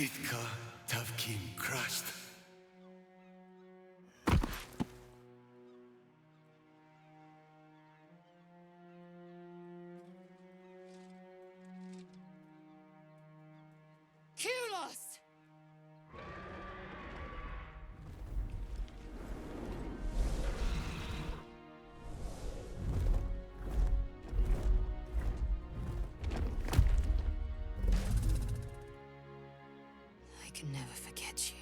Kitka Tavkim crushed. Yo-Yos! I can never forget you.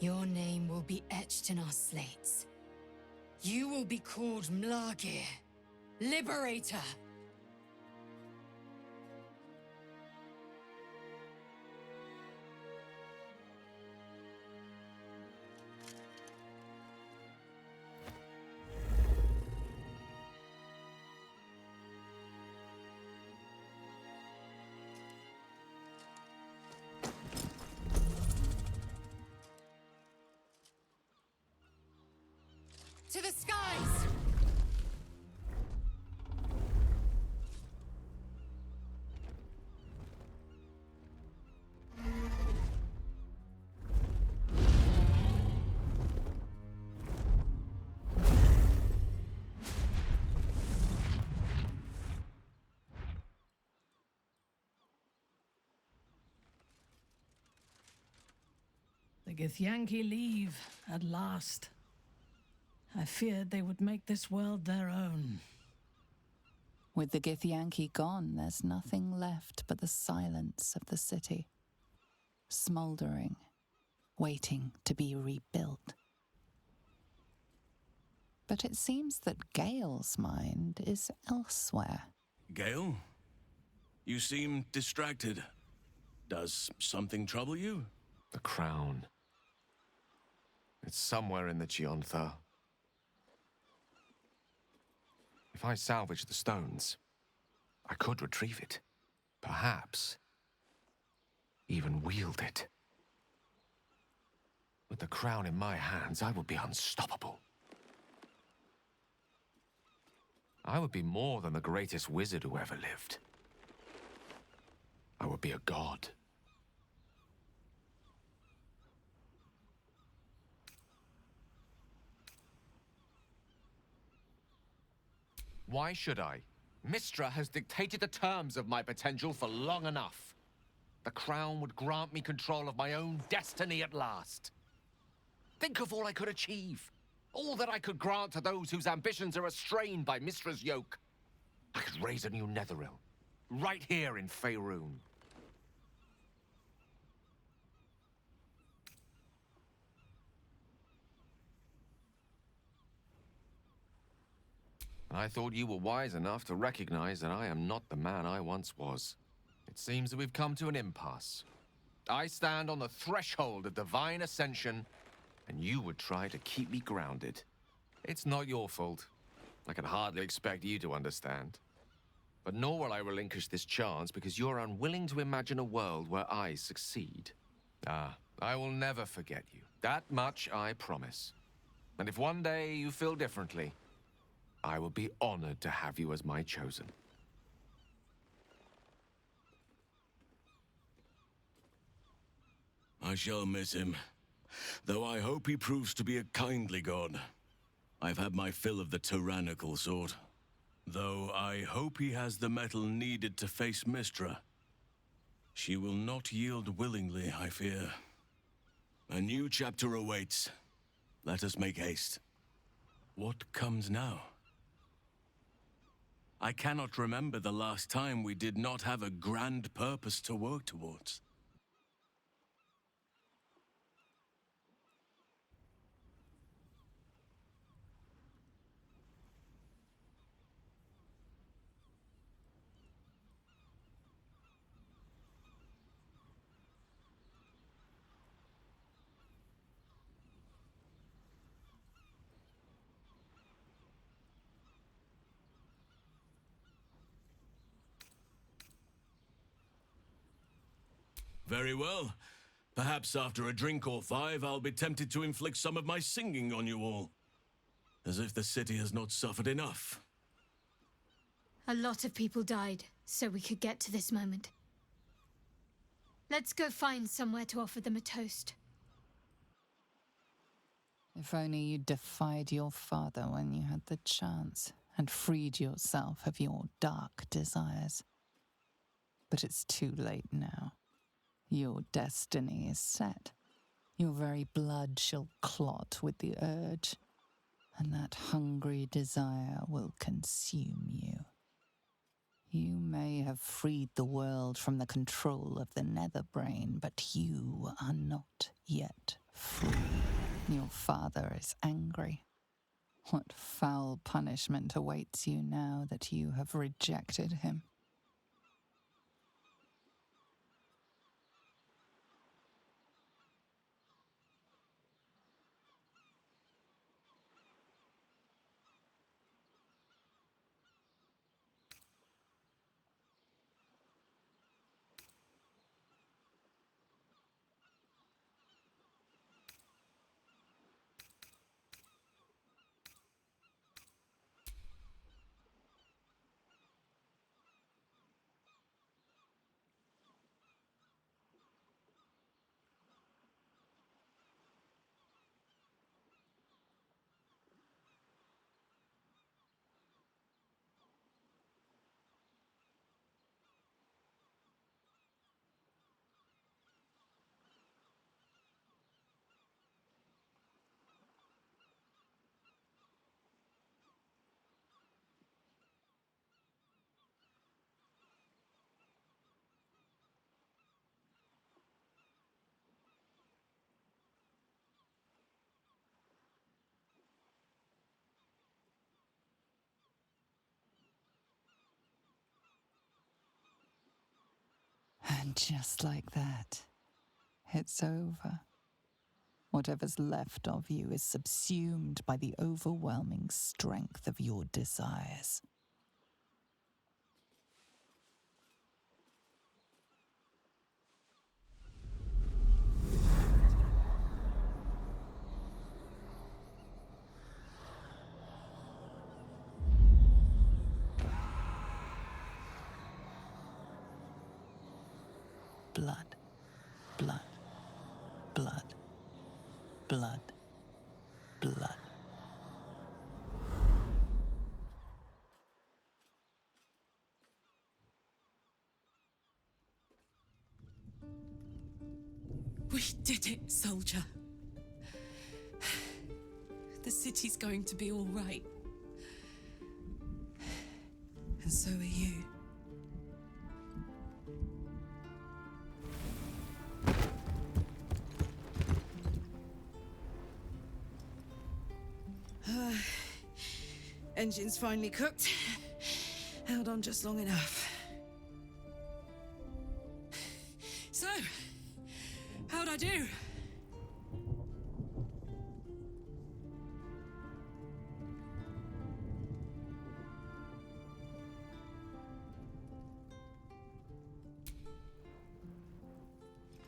Your name will be etched in our slates. You will be called Mlagir, Liberator. To the skies! The Githyanki leave, at last. I feared they would make this world their own. With the Githyanki gone, there's nothing left but the silence of the city. Smouldering, waiting to be rebuilt. But it seems that Gale's mind is elsewhere. Gale? You seem distracted. Does something trouble you? The crown. It's somewhere in the Chiontha. If I salvage the stones, I could retrieve it. Perhaps even wield it. With the crown in my hands, I would be unstoppable. I would be more than the greatest wizard who ever lived. I would be a god. Why should I? Mistra has dictated the terms of my potential for long enough. The crown would grant me control of my own destiny at last. Think of all I could achieve. All that I could grant to those whose ambitions are restrained by Mistra's yoke. I could raise a new Netheril, right here in Faerun. I thought you were wise enough to recognize that I am not the man I once was. It seems that we've come to an impasse. I stand on the threshold of divine ascension, and you would try to keep me grounded. It's not your fault. I can hardly expect you to understand. But nor will I relinquish this chance because you're unwilling to imagine a world where I succeed. Ah, I will never forget you. That much I promise. And if one day you feel differently, I will be honored to have you as my chosen. I shall miss him, though I hope he proves to be a kindly god. I've had my fill of the tyrannical sort, though I hope he has the mettle needed to face Mistra. She will not yield willingly, I fear. A new chapter awaits. Let us make haste. What comes now? I cannot remember the last time we did not have a grand purpose to work towards. Very well. Perhaps after a drink or five, I'll be tempted to inflict some of my singing on you all. As if the city has not suffered enough. A lot of people died, so we could get to this moment. Let's go find somewhere to offer them a toast. If only you defied your father when you had the chance and freed yourself of your dark desires. But it's too late now. Your destiny is set. Your very blood shall clot with the urge, and that hungry desire will consume you. You may have freed the world from the control of the nether brain, but you are not yet free. Your father is angry. What foul punishment awaits you now that you have rejected him? And just like that, it's over. Whatever's left of you is subsumed by the overwhelming strength of your desires. Blood, blood, blood, blood, blood. We did it, soldier. The city's going to be all right. And so are you. Engine's finally cooked. Held on just long enough. So, how'd I do?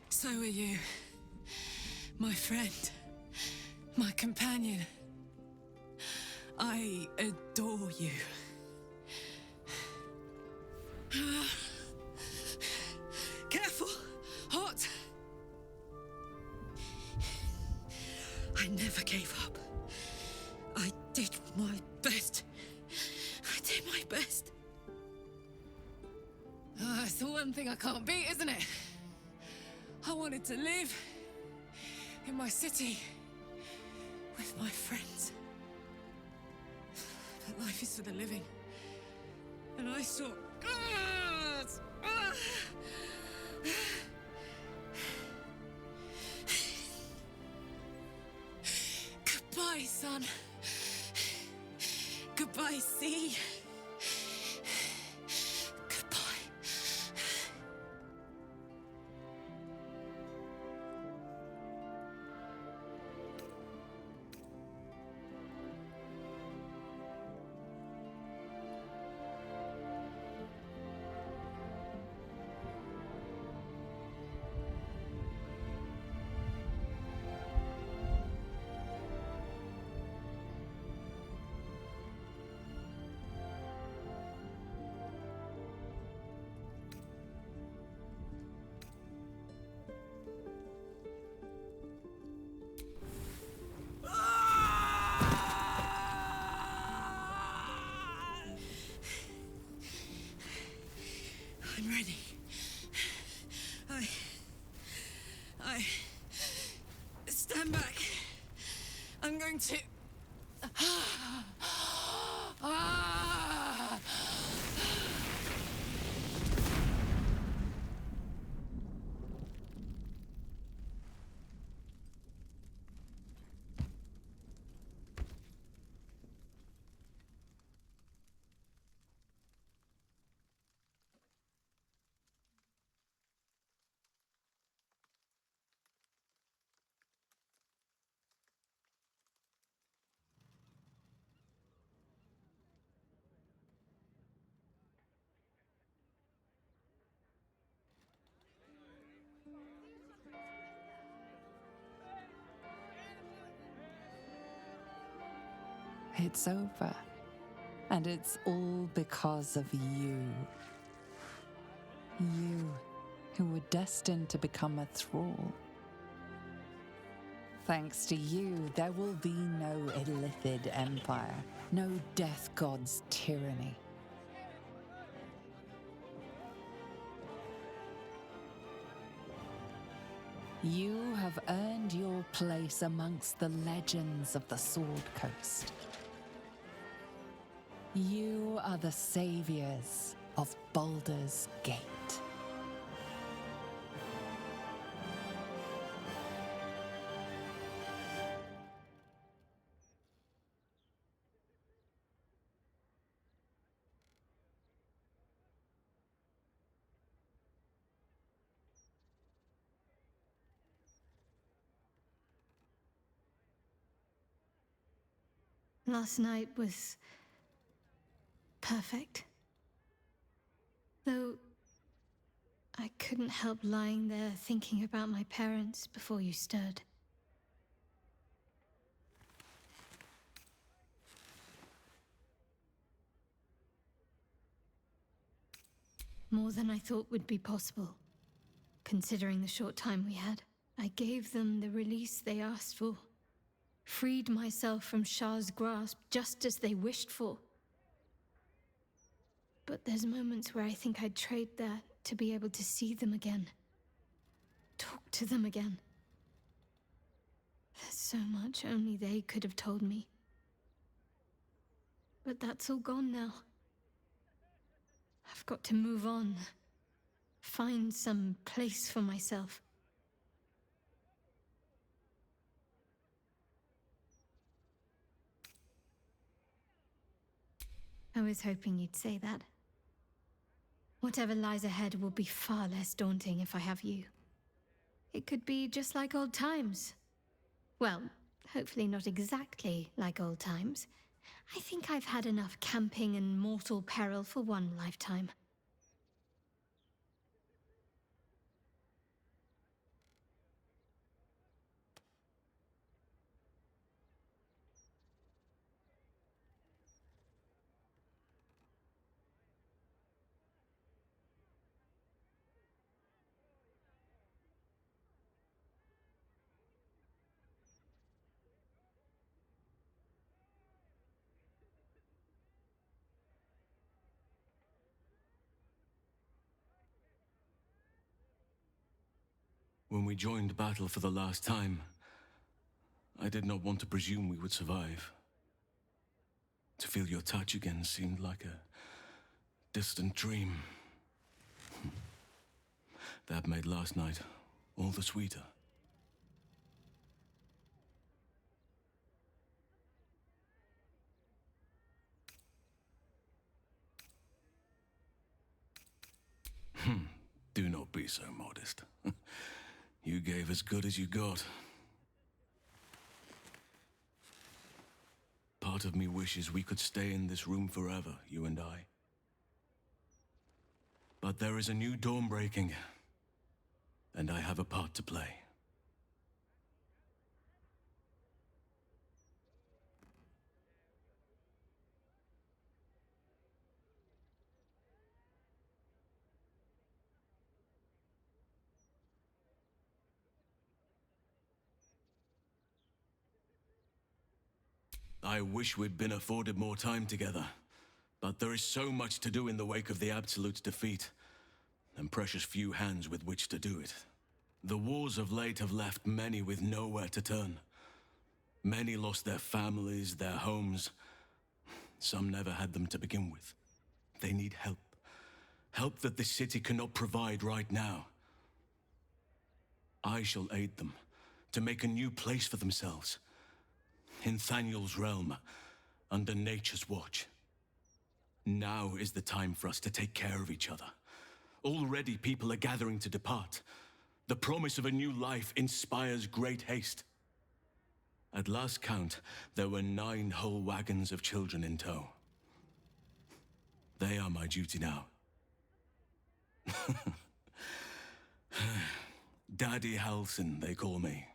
So are you, my friend, my companion. I adore you. Careful! Hot! I never gave up. I did my best. I did my best. It's the one thing I can't beat, isn't it? I wanted to live in my city with my friends. But life is for the living. And I saw... Goodbye, son. Goodbye, sea. Goodbye. going to... Ah! It's over. And it's all because of you. You, who were destined to become a thrall. Thanks to you, there will be no Illithid empire, no death god's tyranny. You have earned your place amongst the legends of the Sword Coast. You are the saviors of Baldur's Gate. Last night was perfect. Though I couldn't help lying there thinking about my parents before you stirred. More than I thought would be possible, considering the short time we had. I gave them the release they asked for. Freed myself from Shah's grasp just as they wished for. But there's moments where I think I'd trade that to be able to see them again. Talk to them again. There's so much only they could have told me. But that's all gone now. I've got to move on. Find some place for myself. I was hoping you'd say that. Whatever lies ahead will be far less daunting if I have you. It could be just like old times. Well, hopefully not exactly like old times. I think I've had enough camping and mortal peril for one lifetime. When we joined battle for the last time, I did not want to presume we would survive. To feel your touch again seemed like a distant dream. That made last night all the sweeter. Do not be so modest. You gave as good as you got. Part of me wishes we could stay in this room forever, you and I. But there is a new dawn breaking, and I have a part to play. I wish we'd been afforded more time together, but there is so much to do in the wake of the Absolute's defeat, and precious few hands with which to do it. The wars of late have left many with nowhere to turn. Many lost their families, their homes. Some never had them to begin with. They need help. Help that this city cannot provide right now. I shall aid them to make a new place for themselves. In Thaniel's realm, under nature's watch. Now is the time for us to take care of each other. Already people are gathering to depart. The promise of a new life inspires great haste. At last count, there were 9 whole wagons of children in tow. They are my duty now. Daddy Halson, they call me.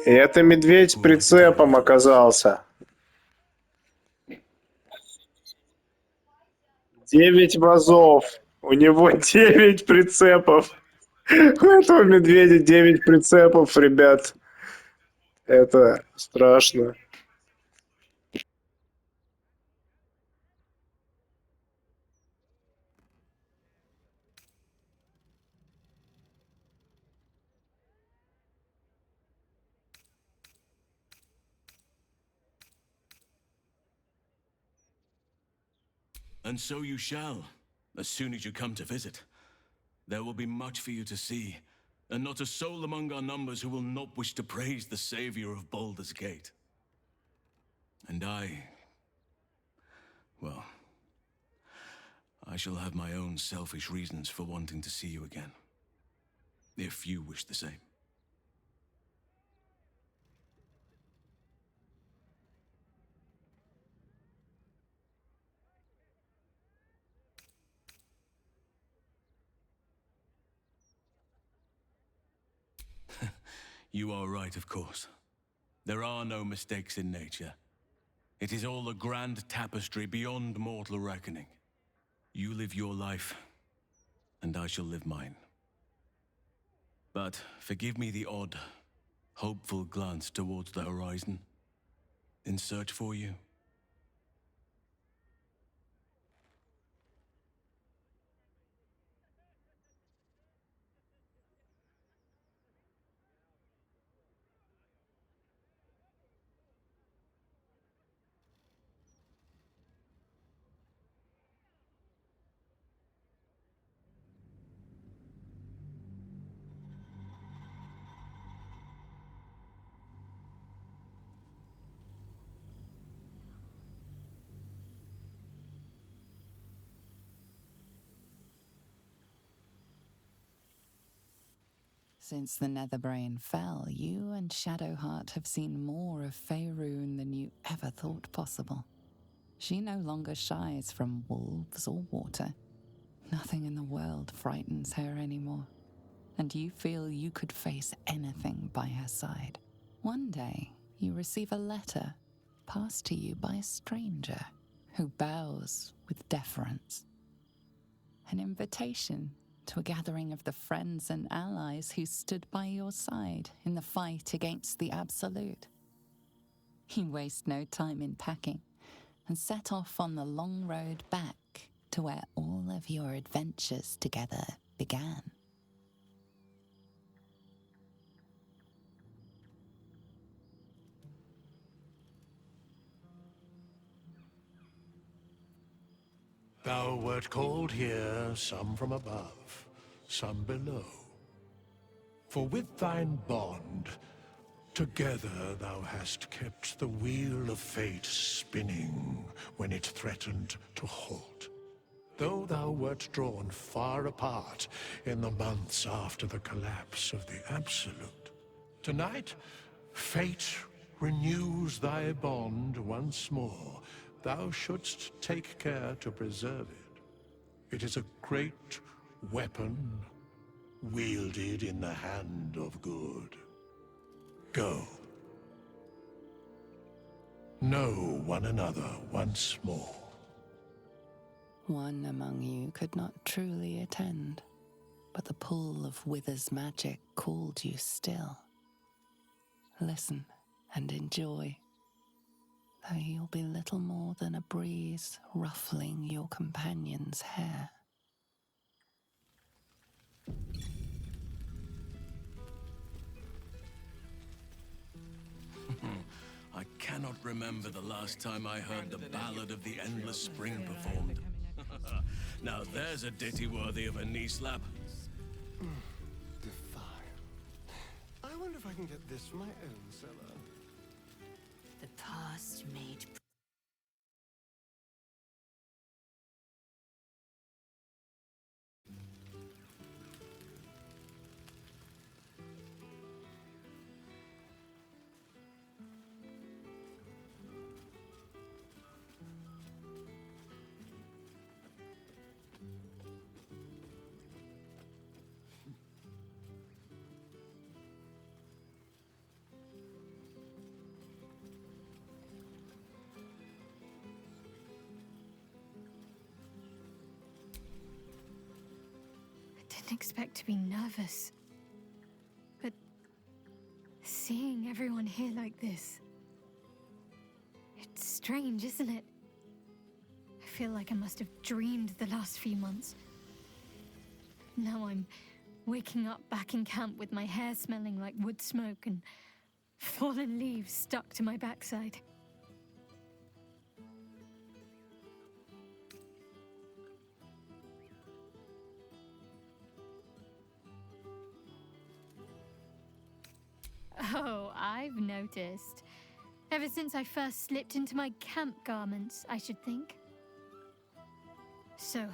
И это медведь прицепом оказался. 9 вазов. У него 9 прицепов. У этого медведя 9 прицепов, ребят. Это страшно. And so you shall, as soon as you come to visit. There will be much for you to see, and not a soul among our numbers who will not wish to praise the savior of Baldur's Gate. And well, I shall have my own selfish reasons for wanting to see you again, if you wish the same. You are right, of course. There are no mistakes in nature. It is all a grand tapestry beyond mortal reckoning. You live your life, and I shall live mine. But forgive me the odd, hopeful glance towards the horizon, in search for you. Since the Netherbrain fell, you and Shadowheart have seen more of Faerun than you ever thought possible. She no longer shies from wolves or water. Nothing in the world frightens her anymore. And you feel you could face anything by her side. One day, you receive a letter passed to you by a stranger who bows with deference. An invitation to a gathering of the friends and allies who stood by your side in the fight against the Absolute. You waste no time in packing and set off on the long road back to where all of your adventures together began. Thou wert called here, some from above, some below. For with thine bond, together thou hast kept the wheel of fate spinning when it threatened to halt. Though thou wert drawn far apart in the months after the collapse of the Absolute, tonight, fate renews thy bond once more. Thou shouldst take care to preserve it. It is a great weapon, wielded in the hand of good. Go. Know one another once more. One among you could not truly attend, but the pull of Wither's magic called you still. Listen and enjoy, though you'll be little more than a breeze ruffling your companion's hair. cannot remember the last time I heard the Ballad of the Endless Spring performed. Now there's a ditty worthy of a knee slap. Define. I wonder if I can get this from my own cellar. The past made Didn't expect to be nervous. But seeing everyone here like this, it's strange, isn't it? I feel like I must have dreamed the last few months. Now I'm waking up back in camp with my hair smelling like wood smoke and fallen leaves stuck to my backside. Oh, I've noticed. Ever since I first slipped into my camp garments, I should think. So,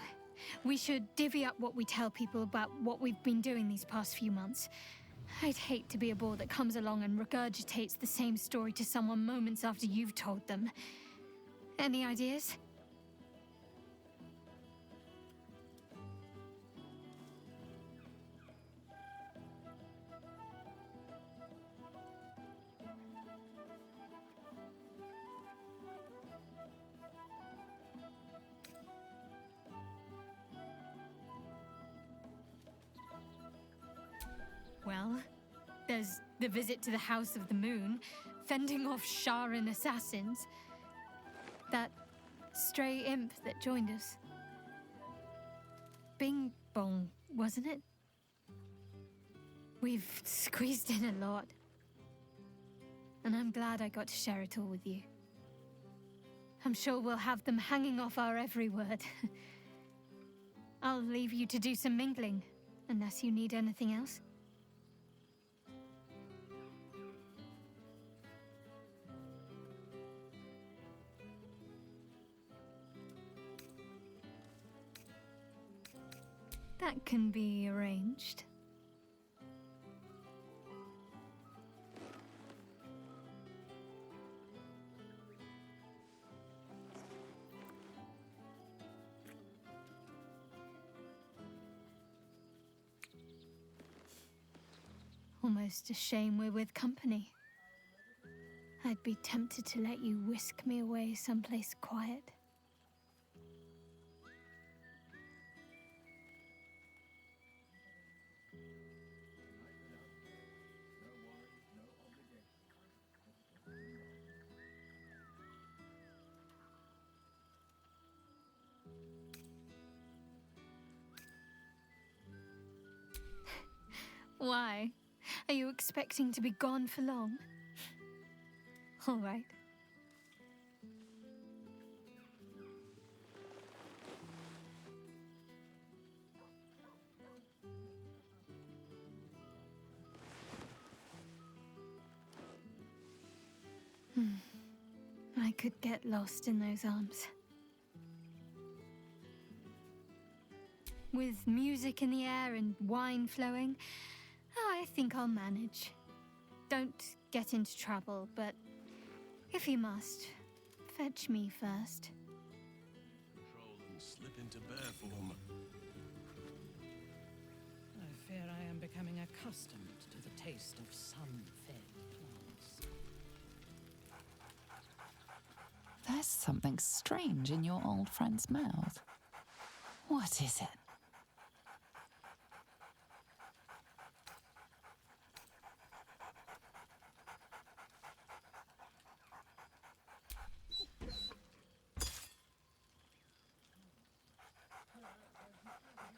we should divvy up what we tell people about what we've been doing these past few months. I'd hate to be a bore that comes along and regurgitates the same story to someone moments after you've told them. Any ideas? Well, there's the visit to the House of the Moon, fending off Sharan assassins. That stray imp that joined us. Bing Bong, wasn't it? We've squeezed in a lot. And I'm glad I got to share it all with you. I'm sure we'll have them hanging off our every word. I'll leave you to do some mingling, unless you need anything else. That can be arranged. Almost a shame we're with company. I'd be tempted to let you whisk me away someplace quiet. Why? Are you expecting to be gone for long? All right. I could get lost in those arms. With music in the air and wine flowing, I think I'll manage. Don't get into trouble, but if you must, fetch me first. Control and slip into bear form. I fear I am becoming accustomed to the taste of sun-fed plants. There's something strange in your old friend's mouth. What is it?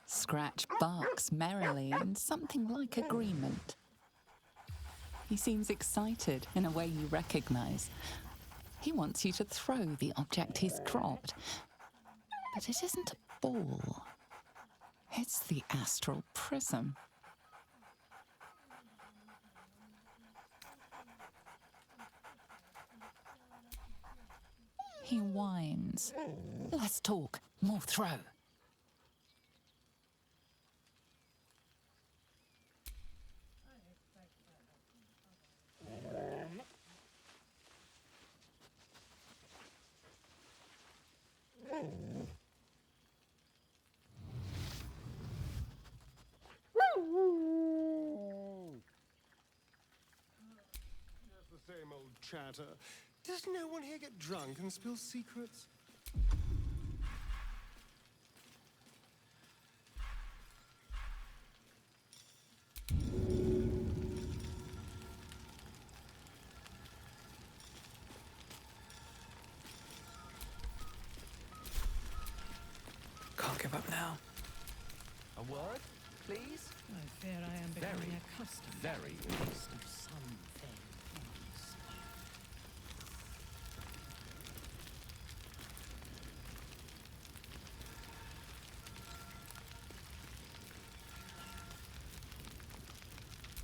Scratch barks merrily in something like agreement. He seems excited in a way you recognize, He wants you to throw the object he's cropped. But it isn't a ball. It's the astral prism. He whines. Less talk, more throw. Just the same old chatter. Does no one here get drunk and spill secrets? Can't give up now. A word, please? I fear I am becoming accustomed Very to the taste of some things.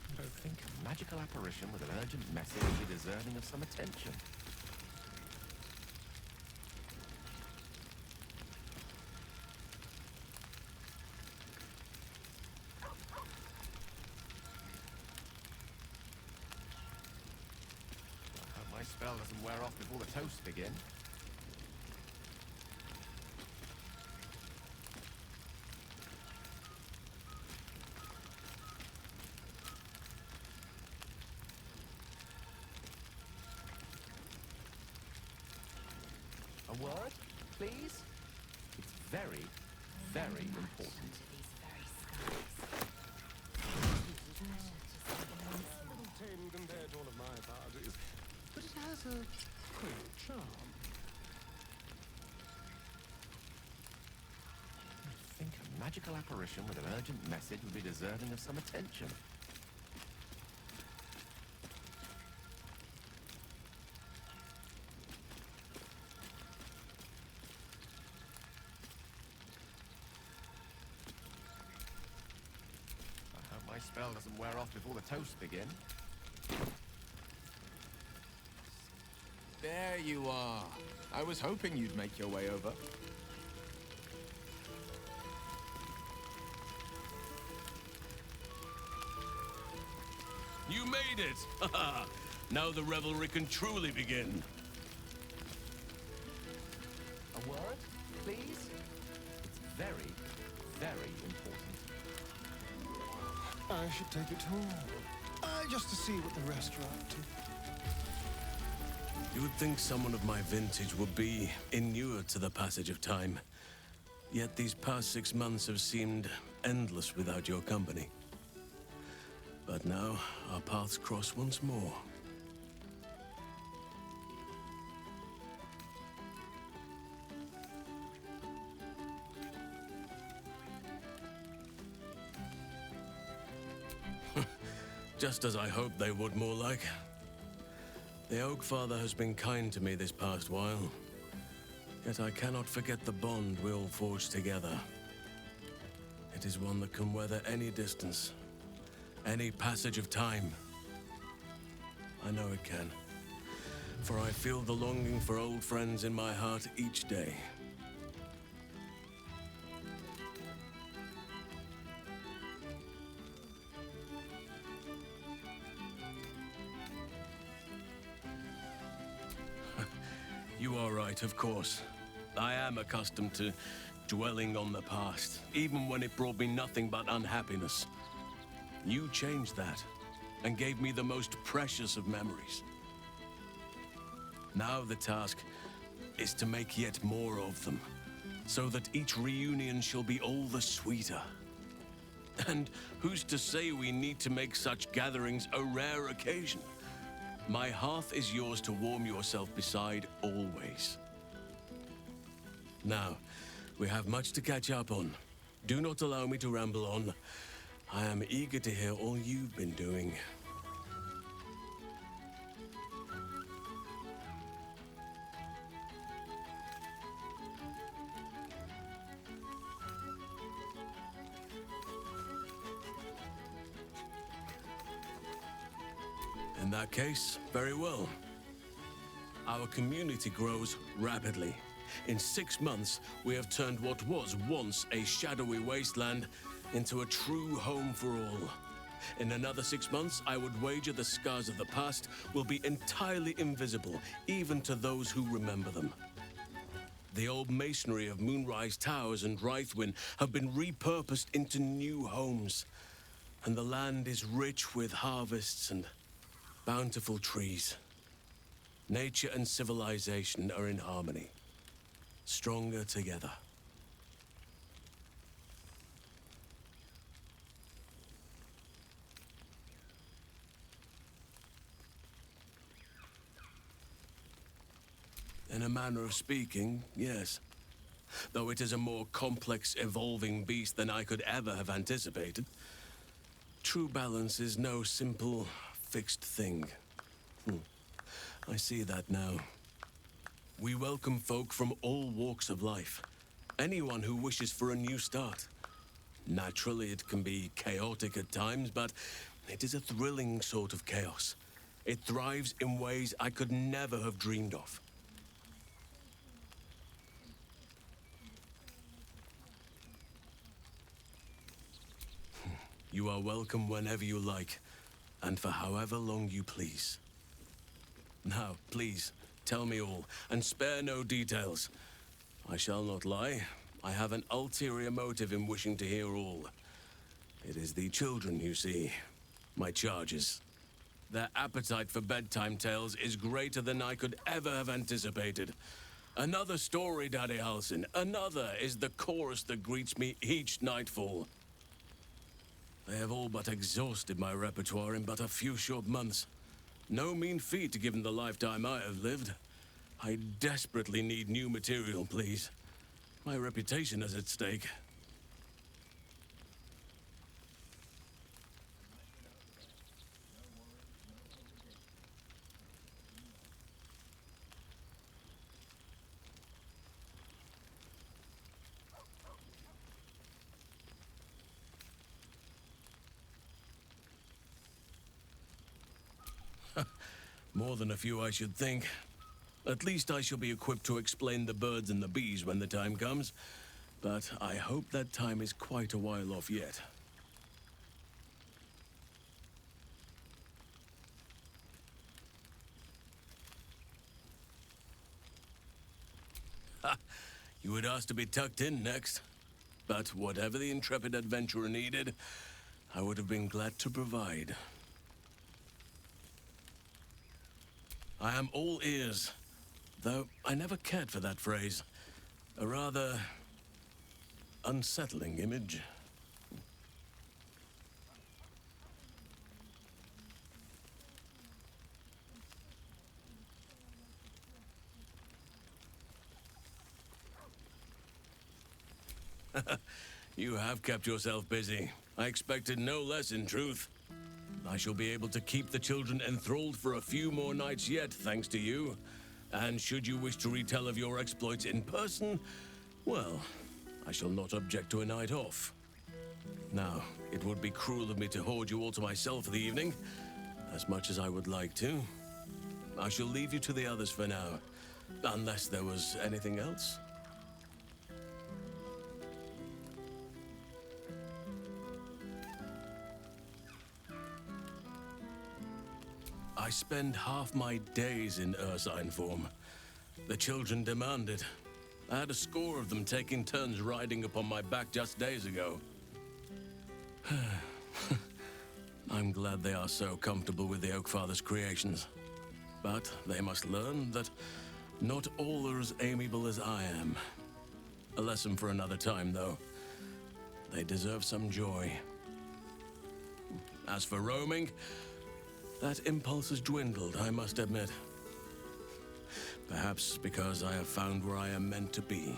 I don't think a magical apparition with an urgent message would be deserving of some attention. I hope my spell doesn't wear off before the toasts begin. A word, please? It's very, very important. A little tame compared to one of my parties, but it has a quaint charm. I think a magical apparition with an urgent message would be deserving of some attention. I hope my spell doesn't wear off before the toasts begin. There you are. I was hoping you'd make your way over. You made it! Now the revelry can truly begin. A word, please? It's very, very important. I should take it home. Just to see what the rest are up to. You would think someone of my vintage would be inured to the passage of time. Yet these past 6 months have seemed endless without your company. But now, our paths cross once more. Just as I hoped they would, more like. The Oak Father has been kind to me this past while. Yet I cannot forget the bond we all forged together. It is one that can weather any distance, any passage of time. I know it can, for I feel the longing for old friends in my heart each day. You are right, of course. I am accustomed to dwelling on the past, even when it brought me nothing but unhappiness. You changed that, and gave me the most precious of memories. Now the task is to make yet more of them, so that each reunion shall be all the sweeter. And who's to say we need to make such gatherings a rare occasion? My hearth is yours to warm yourself beside always. Now, we have much to catch up on. Do not allow me to ramble on. I am eager to hear all you've been doing. In that case, very well. Our community grows rapidly. In 6 months, we have turned what was once a shadowy wasteland into a true home for all. In another 6 months, I would wager the scars of the past will be entirely invisible, even to those who remember them. The old masonry of Moonrise Towers and Rythwin have been repurposed into new homes, and the land is rich with harvests and bountiful trees. Nature and civilization are in harmony, stronger together. In a manner of speaking, yes. Though it is a more complex, evolving beast than I could ever have anticipated. True balance is no simple, fixed thing. I see that now. We welcome folk from all walks of life. Anyone who wishes for a new start. Naturally, it can be chaotic at times, but it is a thrilling sort of chaos. It thrives in ways I could never have dreamed of. You are welcome whenever you like, and for however long you please. Now, please, tell me all, and spare no details. I shall not lie. I have an ulterior motive in wishing to hear all. It is the children, you see. My charges. Their appetite for bedtime tales is greater than I could ever have anticipated. Another story, Daddy Halsin. Another is the chorus that greets me each nightfall. They have all but exhausted my repertoire in but a few short months. No mean feat given the lifetime I have lived. I desperately need new material, please. My reputation is at stake. More than a few, I should think. At least I shall be equipped to explain the birds and the bees when the time comes. But I hope that time is quite a while off yet. Ha! You would ask to be tucked in next. But whatever the intrepid adventurer needed, I would have been glad to provide. I am all ears, though I never cared for that phrase. A rather unsettling image. You have kept yourself busy. I expected no less, in truth. I shall be able to keep the children enthralled for a few more nights yet, thanks to you. And should you wish to retell of your exploits in person, well, I shall not object to a night off. Now, it would be cruel of me to hoard you all to myself for the evening, as much as I would like to. I shall leave you to the others for now, unless there was anything else. I spend half my days in ursine form. The children demand it. I had a score of them taking turns riding upon my back just days ago. I'm glad they are so comfortable with the Oakfather's creations. But they must learn that not all are as amiable as I am. A lesson for another time, though. They deserve some joy. As for roaming, that impulse has dwindled, I must admit. Perhaps because I have found where I am meant to be.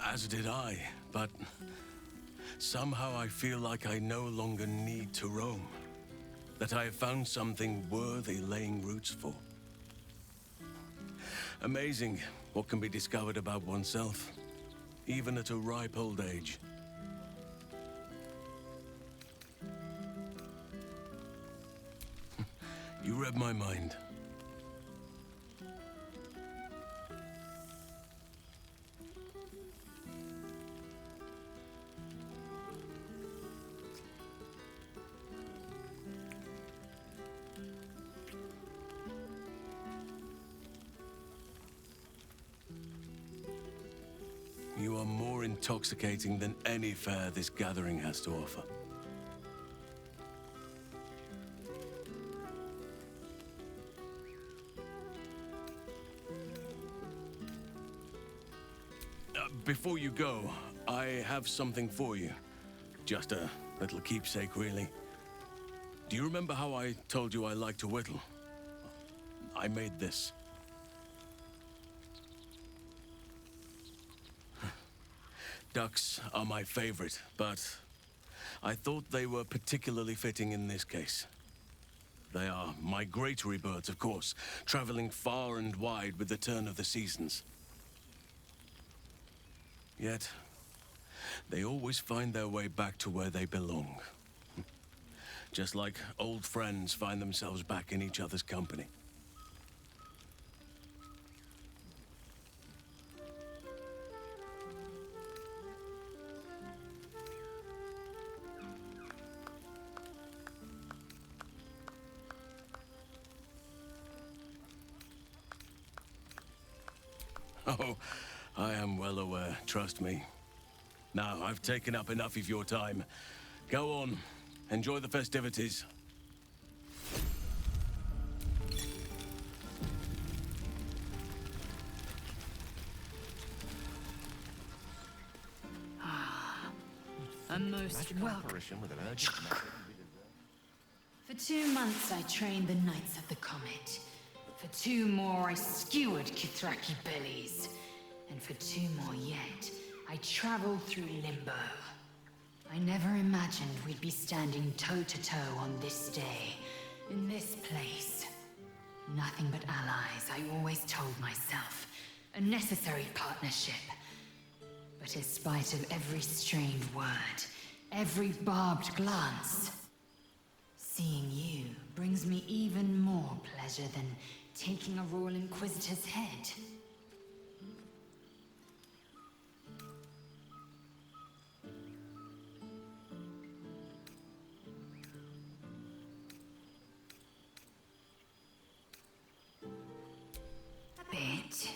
As did I, but somehow I feel like I no longer need to roam. That I have found something worthy laying roots for. Amazing what can be discovered about oneself, even at a ripe old age. You read my mind. You are more intoxicating than any fare this gathering has to offer. Before you go, I have something for you. Just a little keepsake, really. Do you remember how I told you I like to whittle? I made this. Ducks are my favorite, but I thought they were particularly fitting in this case. They are migratory birds, of course, traveling far and wide with the turn of the seasons. Yet, they always find their way back to where they belong. Just like old friends find themselves back in each other's company. Oh, I am well aware, trust me. Now, I've taken up enough of your time. Go on, enjoy the festivities. A most welcome. With an urgent message. For 2 months I trained the Knights of the Comet. For 2 more I skewered Kithraki bellies. And for 2 more yet, I traveled through Limbo. I never imagined we'd be standing toe-to-toe on this day, in this place. Nothing but allies, I always told myself. A necessary partnership. But in spite of every strained word, every barbed glance, seeing you brings me even more pleasure than taking a Royal Inquisitor's head. A bit.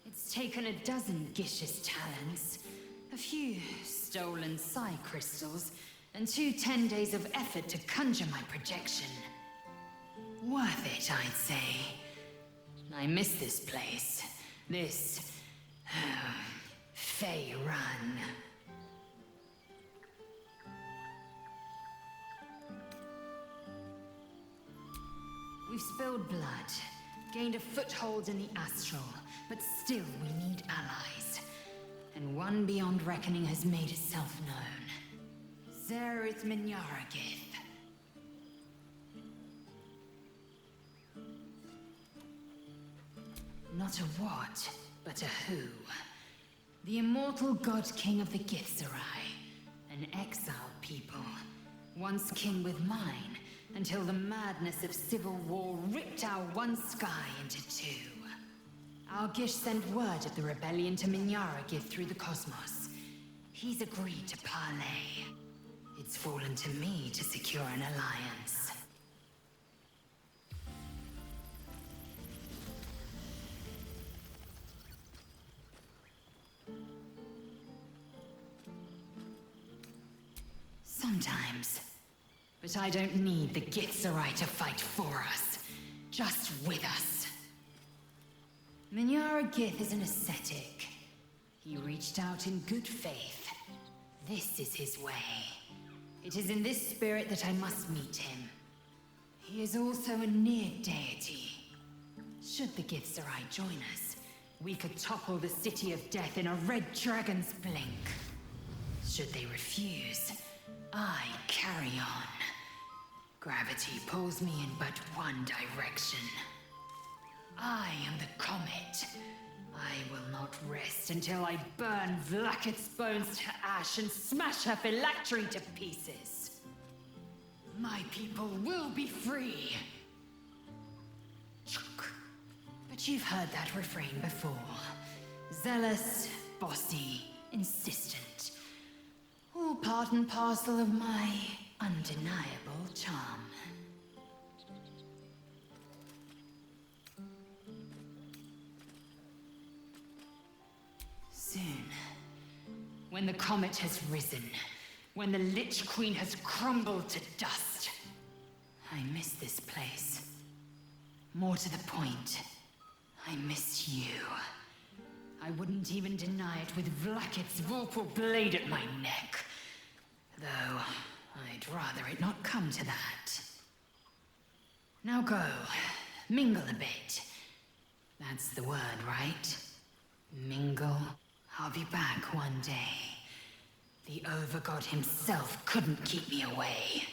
It's taken a dozen Gish's talents, a few stolen psi crystals, and 2 10 days of effort to conjure my projection. Worth it, I'd say. I miss this place. This... Fey Run. We've spilled blood, gained a foothold in the astral, but still we need allies. And one beyond reckoning has made itself known. Zerith Minyaragith. Not a what, but a who. The immortal god king of the Githzerai. An exiled people. Once kin with mine, until the madness of civil war ripped our one sky into 2. Our Gish sent word of the rebellion to Minyaragith through the cosmos. He's agreed to parley. It's fallen to me to secure an alliance. Sometimes. But I don't need the Githzerai to fight for us. Just with us. Minyaragith is an ascetic. He reached out in good faith. This is his way. It is in this spirit that I must meet him. He is also a near deity. Should the Githzerai join us, we could topple the City of Death in a red dragon's blink. Should they refuse, I carry on. Gravity pulls me in but one direction. I am the comet. I will not rest until I burn Vlaakith's bones to ash and smash her phylactery to pieces. My people will be free. But you've heard that refrain before. Zealous, bossy, insistent. All part and parcel of my undeniable charm. Soon, when the comet has risen, when the Lich Queen has crumbled to dust, I miss this place. More to the point, I miss you. I wouldn't even deny it with Vlaakith's Vorpal blade at my neck. Though, I'd rather it not come to that. Now go, mingle a bit. That's the word, right? Mingle. I'll be back one day. The Overgod himself couldn't keep me away.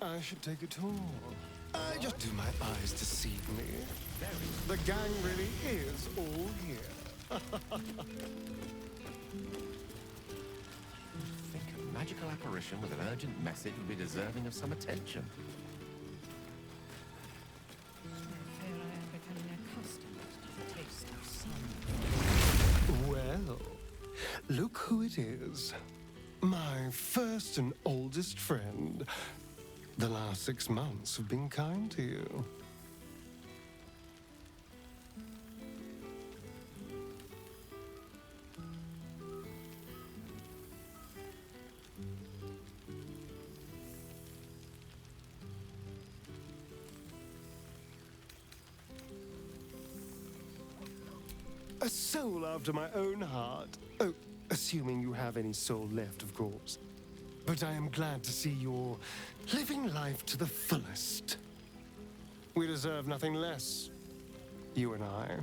I should take a tour. Just do my eyes deceive me? The gang really is all here. I think a magical apparition with an urgent message would be deserving of some attention. I fear I am becoming accustomed to the taste of sun. Well, look who it is. My first and oldest friend. The last 6 months have been kind to you. A soul after my own heart. Oh, assuming you have any soul left, of course. But I am glad to see you're living life to the fullest. We deserve nothing less, you and I.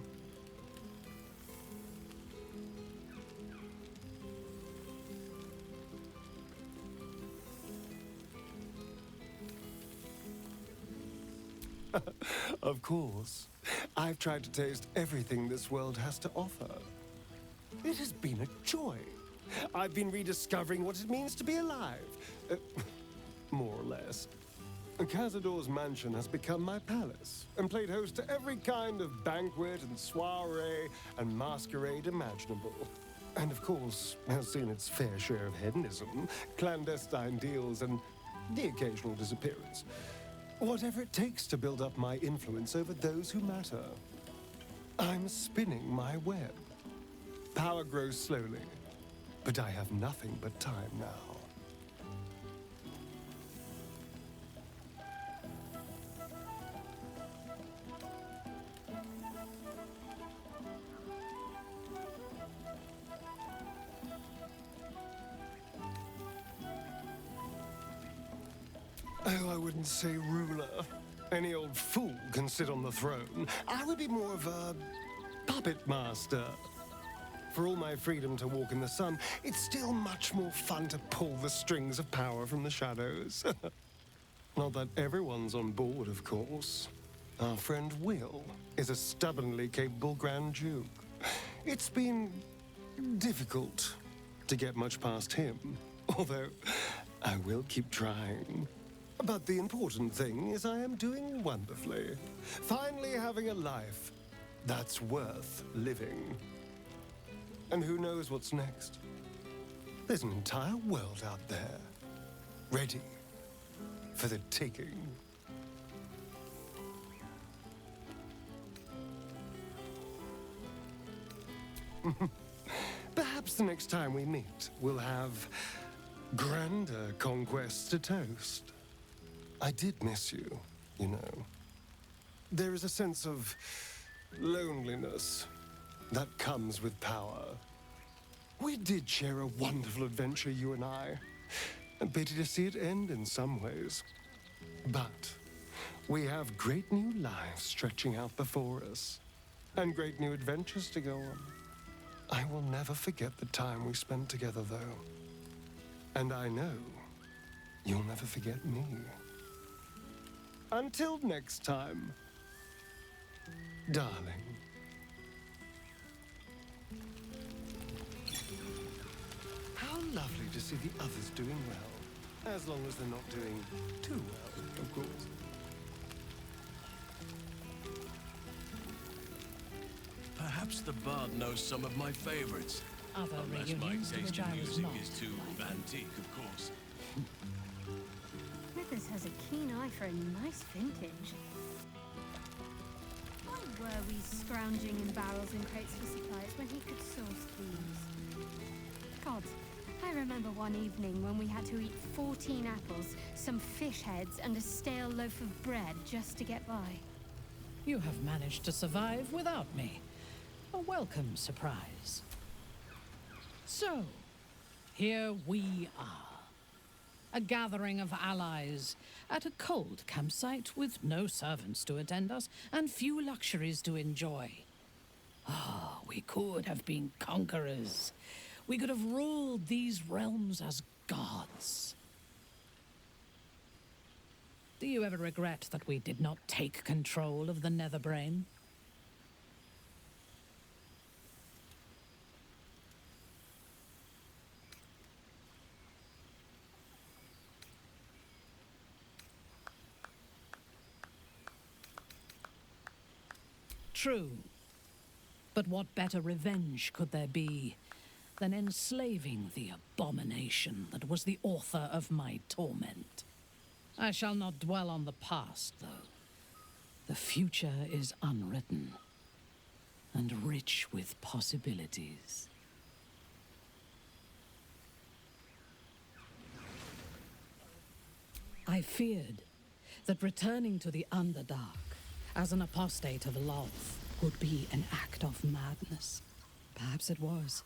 Of course. I've tried to taste everything this world has to offer. It has been a joy. I've been rediscovering what it means to be alive. More or less. Cazador's mansion has become my palace, and played host to every kind of banquet and soiree and masquerade imaginable. And of course, has seen its fair share of hedonism, clandestine deals, and the occasional disappearance. Whatever it takes to build up my influence over those who matter. I'm spinning my web. Power grows slowly, but I have nothing but time now. Oh, I wouldn't say ruler. Any old fool can sit on the throne. I would be more of a puppet master. For all my freedom to walk in the sun, it's still much more fun to pull the strings of power from the shadows. Not that everyone's on board, of course. Our friend Will is a stubbornly capable Grand Duke. It's been difficult to get much past him, although I will keep trying. But the important thing is I am doing wonderfully. Finally having a life that's worth living. And who knows what's next? There's an entire world out there, ready for the taking. Perhaps the next time we meet, we'll have grander conquests to toast. I did miss you, you know. There is a sense of loneliness that comes with power. We did share a wonderful adventure, you and I. A pity to see it end in some ways. But we have great new lives stretching out before us, and great new adventures to go on. I will never forget the time we spent together, though. And I know you'll never forget me. Until next time, darling. How lovely to see the others doing well. As long as they're not doing too well, of course. Perhaps the bard knows some of my favorites. Other Unless my reunions to taste which in I was music not is too invited. antique, of course. Smithers has a keen eye for a nice vintage. Why were we scrounging in barrels and crates for supplies when he could source these? God, I remember one evening when we had to eat 14 apples, some fish heads, and a stale loaf of bread just to get by. You have managed to survive without me. A welcome surprise. So, here we are. A gathering of allies at a cold campsite with no servants to attend us and few luxuries to enjoy. Ah, we could have been conquerors. We could have ruled these realms as gods. Do you ever regret that we did not take control of the Netherbrain? True. But what better revenge could there be than enslaving the abomination that was the author of my torment? I shall not dwell on the past, though. The future is unwritten and rich with possibilities. I feared that returning to the Underdark as an apostate of Lolth would be an act of madness. Perhaps it was.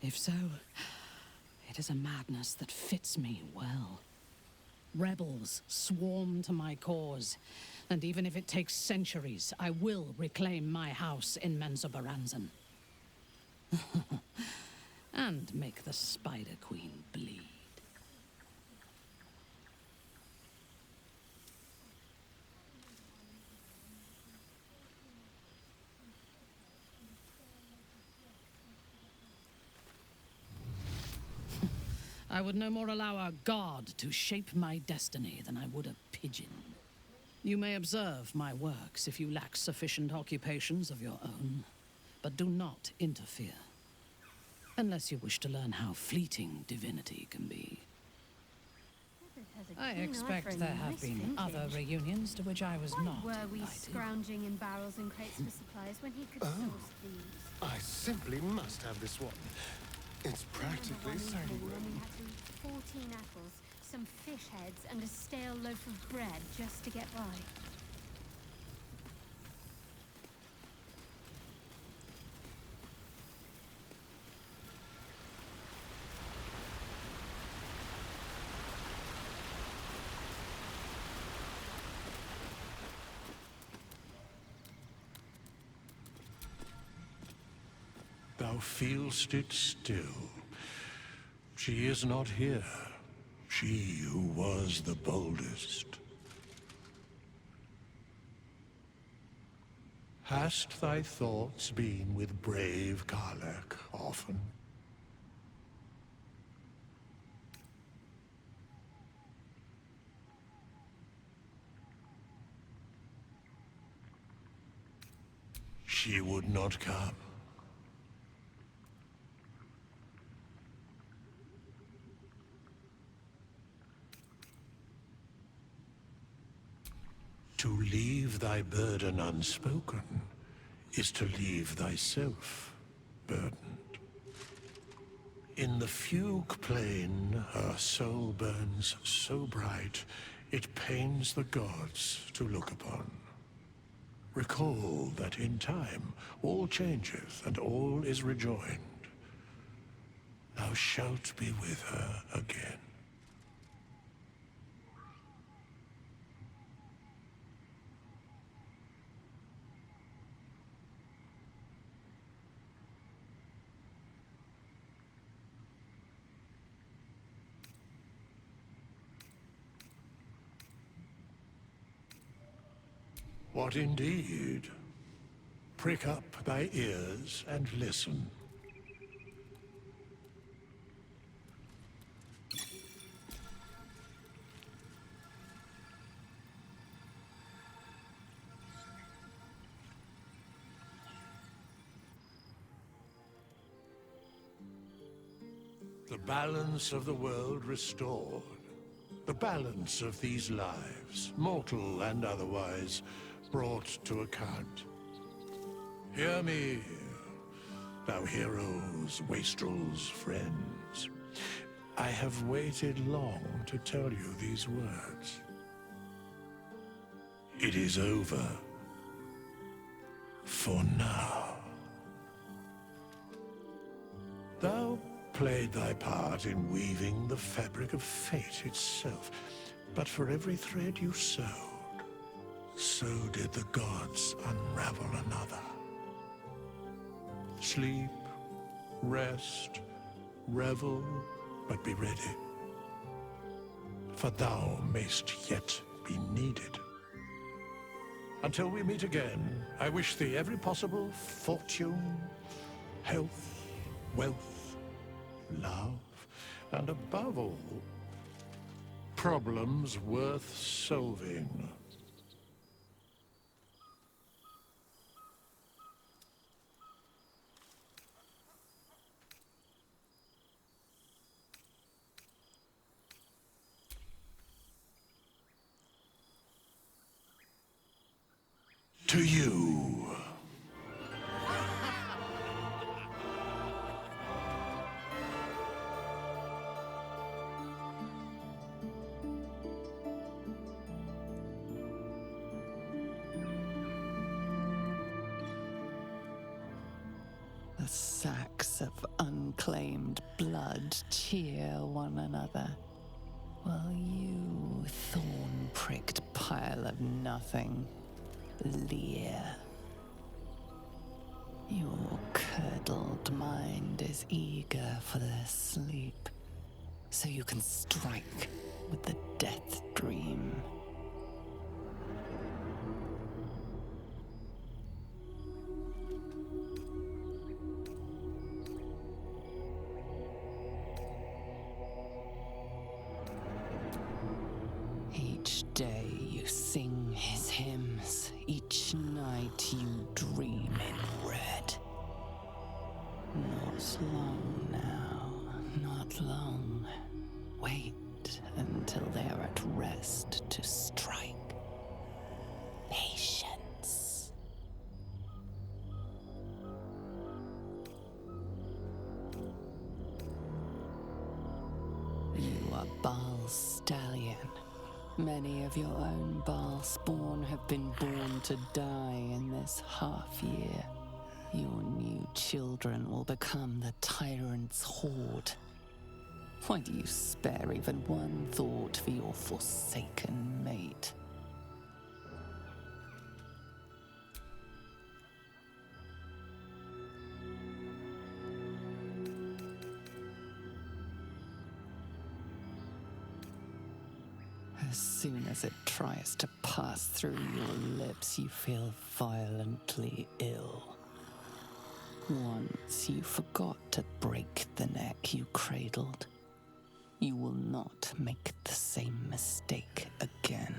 If so, it is a madness that fits me well. Rebels swarm to my cause, and even if it takes centuries, I will reclaim my house in Menzoberranzan. And make the Spider Queen bleed. I would no more allow a god to shape my destiny than I would a pigeon. You may observe my works if you lack sufficient occupations of your own, but do not interfere. Unless you wish to learn how fleeting divinity can be. I expect there have been other reunions to which I was not Why were we invited. scrounging in barrels and crates for supplies when he could source these? I simply must have this one. It's practically sanguine. When we had to eat 14 apples, some fish heads, and a stale loaf of bread just to get by. Thou feelst it still. She is not here. She who was the boldest. Hast thy thoughts been with brave Karlach often? She would not come. To leave thy burden unspoken is to leave thyself burdened. In the fugue plain, her soul burns so bright, it pains the gods to look upon. Recall that in time, all changeth and all is rejoined. Thou shalt be with her again. What indeed? Prick up thy ears and listen. The balance of the world restored. The balance of these lives, mortal and otherwise, brought to account. Hear me, thou heroes, wastrels, friends. I have waited long to tell you these words. It is over. For now. Thou played thy part in weaving the fabric of fate itself, but for every thread you sewed, so did the gods unravel another. Sleep, rest, revel, but be ready, for thou mayst yet be needed. Until we meet again, I wish thee every possible fortune, health, wealth, love, and above all, problems worth solving. To you. The sacks of unclaimed blood cheer one another, while you, thorn-pricked pile of nothing, leer. Your curdled mind is eager for their sleep, so you can strike with the death dream. Each day you sing his hymns, each night you dream in red. Not long now, not long. Wait until they are at rest to strike. Patience. You are Baal's stallion. Many of your own Baal spawn have been born to die in this half-year. Your new children will become the tyrant's horde. Why do you spare even one thought for your forsaken mate? As soon as it tries to pass through your lips, you feel violently ill. Once you forgot to break the neck you cradled, you will not make the same mistake again.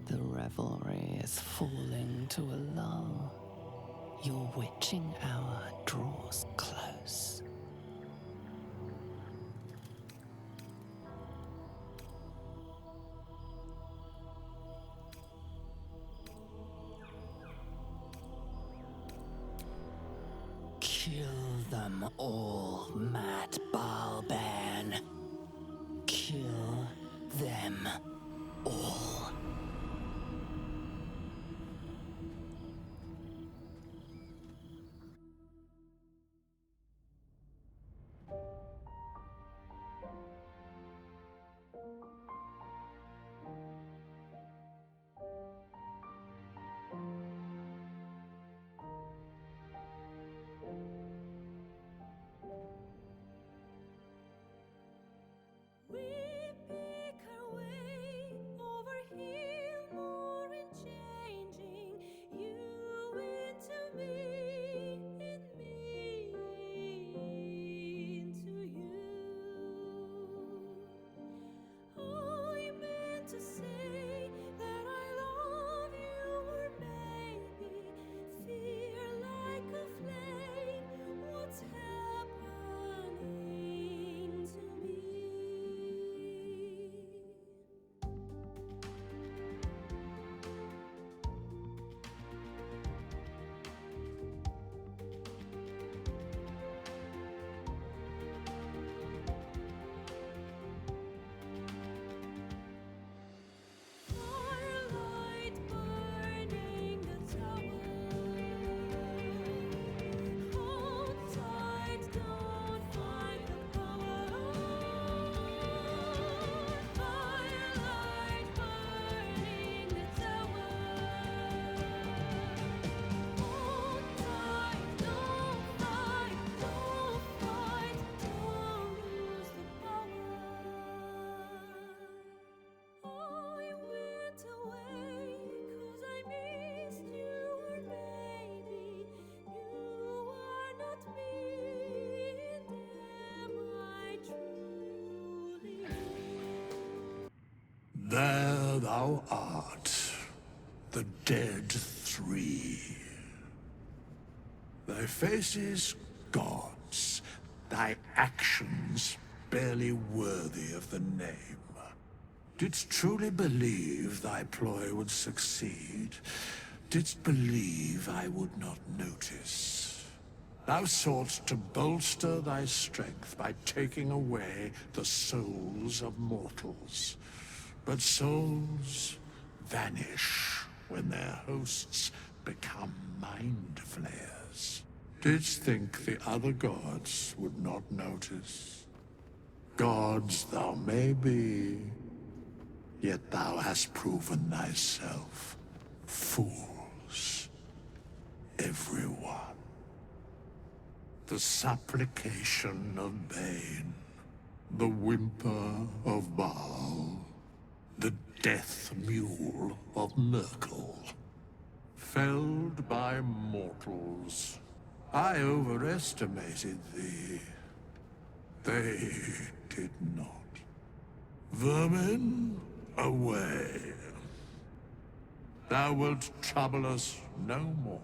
The revelry is falling to a lull. Your witching hour draws close. Kill them all, Mad Balban. Kill them all. We pick our way Here thou art, the dead three. Thy faces gods, thy actions barely worthy of the name. Didst truly believe thy ploy would succeed? Didst believe I would not notice? Thou soughtst to bolster thy strength by taking away the souls of mortals. But souls vanish when their hosts become mind flayers. Didst think the other gods would not notice? Gods thou may be, yet thou hast proven thyself fools. Everyone. The supplication of Bane, the whimper of Baal, the death mule of Merkel. Felled by mortals. I overestimated thee. They did not. Vermin, away. Thou wilt trouble us no more.